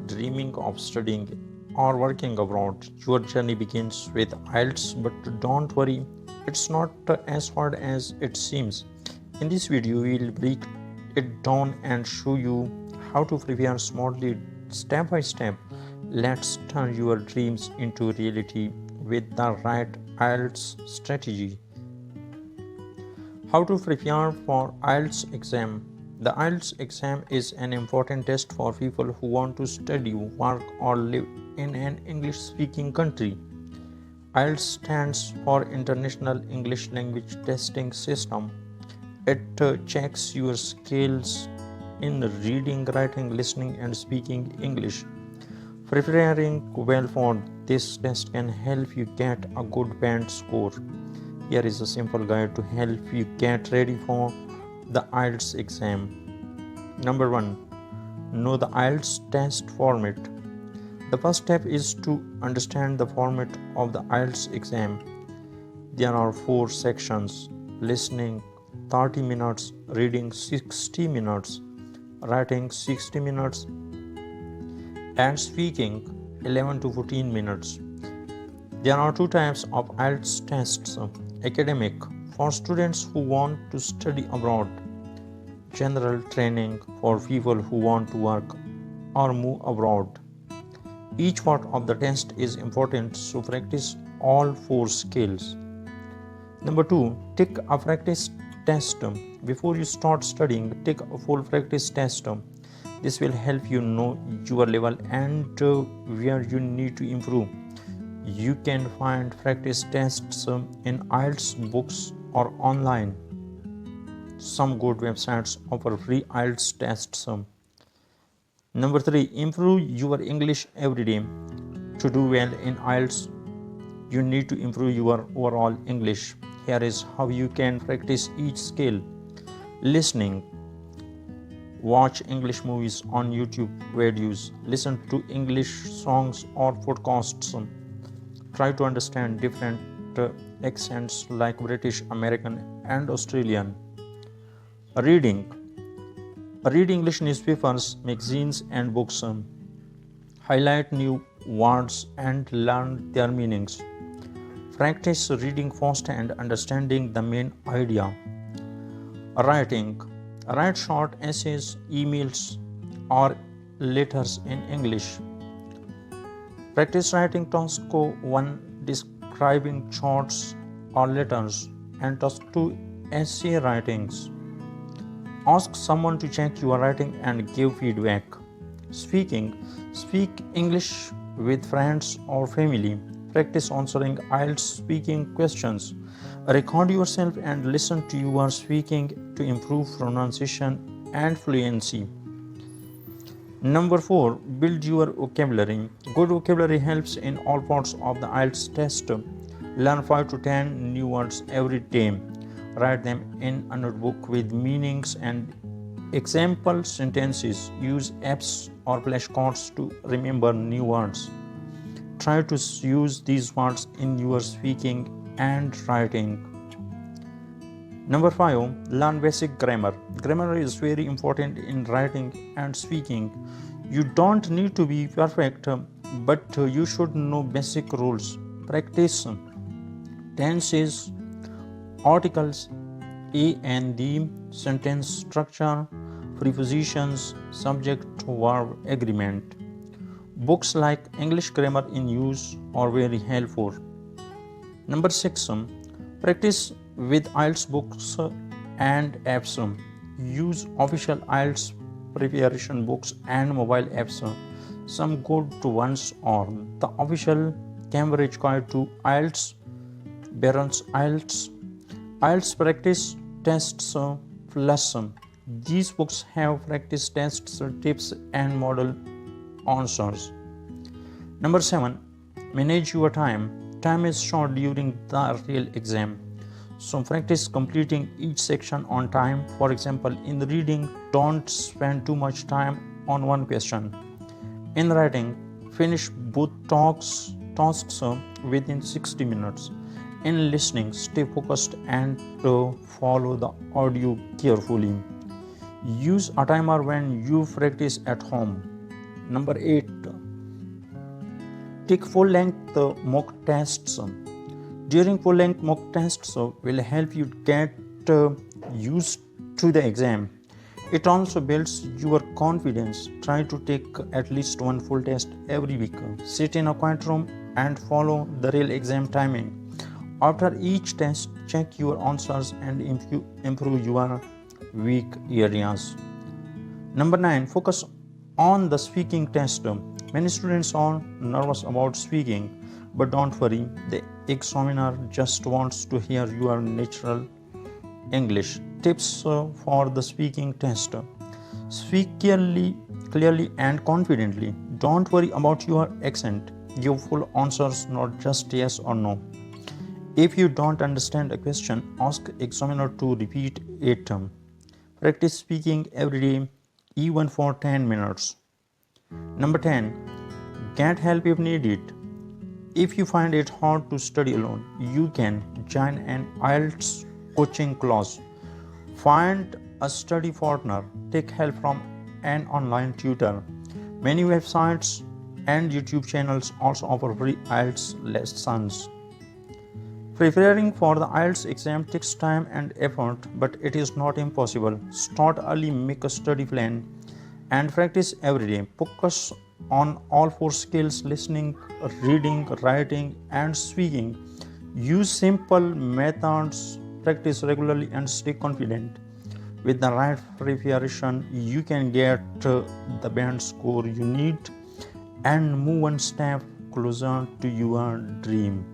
dreaming of studying or working abroad, your journey begins with IELTS, but don't worry, it's not as hard as it seems. In this video, we'll break it down and show you how to prepare smartly step by step. Let's turn your dreams into reality with the right IELTS strategy. How to prepare for IELTS exam. The IELTS exam is an important test for people who want to study, work, or live in an English-speaking country. IELTS stands for International English Language Testing System. It checks your skills in reading, writing, listening, and speaking English. Preparing well for this test can help you get a good band score. Here is a simple guide to help you get ready for the IELTS exam. Number 1. Know the IELTS test format. The first step is to understand the format of the IELTS exam. There are 4 sections: listening 30 minutes, reading 60 minutes, writing 60 minutes, and speaking 11 to 14 minutes. There are 2 types of IELTS tests: academic, for students who want to study abroad; general training, for people who want to work or move abroad. Each part of the test is important, so practice all 4 skills. Number 2. Take a practice test. Before you start studying, take a full practice test. This will help you know your level and where you need to improve. You can find practice tests in IELTS books or online. Some good websites offer free IELTS tests. Number 3. Improve your English every day. To do well in IELTS, you need to improve your overall English. Here is how you can practice each skill. Listening. Watch English movies on YouTube videos. Listen to English songs or podcasts. Try to understand different accents like British, American, and Australian. Reading. Read English newspapers, magazines, and books. Highlight new words and learn their meanings. Practice reading fast and understanding the main idea. Writing. Write short essays, emails, or letters in English. Practice writing task 1, describing charts or letters, and task 2, essay writings. Ask someone to check your writing and give feedback. Speaking. Speak English with friends or family. Practice answering IELTS speaking questions. Record yourself and listen to your speaking to improve pronunciation and fluency. Number 4. Build your vocabulary. Good vocabulary helps in all parts of the IELTS test. Learn 5 to 10 new words every day. Write them in a notebook with meanings and example sentences. Use apps or flashcards to remember new words. Try to use these words in your speaking and writing. Number 5. Learn basic grammar. Grammar is very important in writing and speaking. You don't need to be perfect, but you should know basic rules. Practice tenses, articles, a and the, sentence structure, prepositions, subject-verb agreement. Books like English Grammar in Use are very helpful. Number 6. Practice with IELTS books and apps. Use official IELTS preparation books and mobile apps. Some good ones are the official Cambridge Guide to IELTS, Barron's IELTS, IELTS Practice Tests Plus. These books have practice tests, tips, and model answers. Number 7. Manage your time. Time is short during the real exam, so practice completing each section on time. For example, in reading, don't spend too much time on one question. In writing, finish both tasks within 60 minutes. In listening, stay focused and follow the audio carefully. Use a timer when you practice at home. Number 8, take full length mock tests. During full length mock tests will help you get used to the exam. It also builds your confidence. Try to take at least one full test every week. Sit in a quiet room and follow the real exam timing. After each test, check your answers and improve your weak areas. Number 9, focus on the speaking test. Many students are nervous about speaking, but don't worry, the examiner just wants to hear your natural English. Tips for the speaking test. Speak clearly and confidently. Don't worry about your accent. Give full answers, not just yes or no. If you don't understand a question, ask examiner to repeat it. Practice speaking every day, even for 10 minutes. Number 10, get help if needed. If you find it hard to study alone, you can join an IELTS coaching class. Find a study partner. Take help from an online tutor. Many websites and YouTube channels also offer free IELTS lessons. Preparing for the IELTS exam takes time and effort, but it is not impossible. Start early, make a study plan, and practice every day. Focus on all 4 skills: listening, reading, writing, and speaking. Use simple methods, practice regularly, and stay confident. With the right preparation, you can get the band score you need and move one step closer to your dream.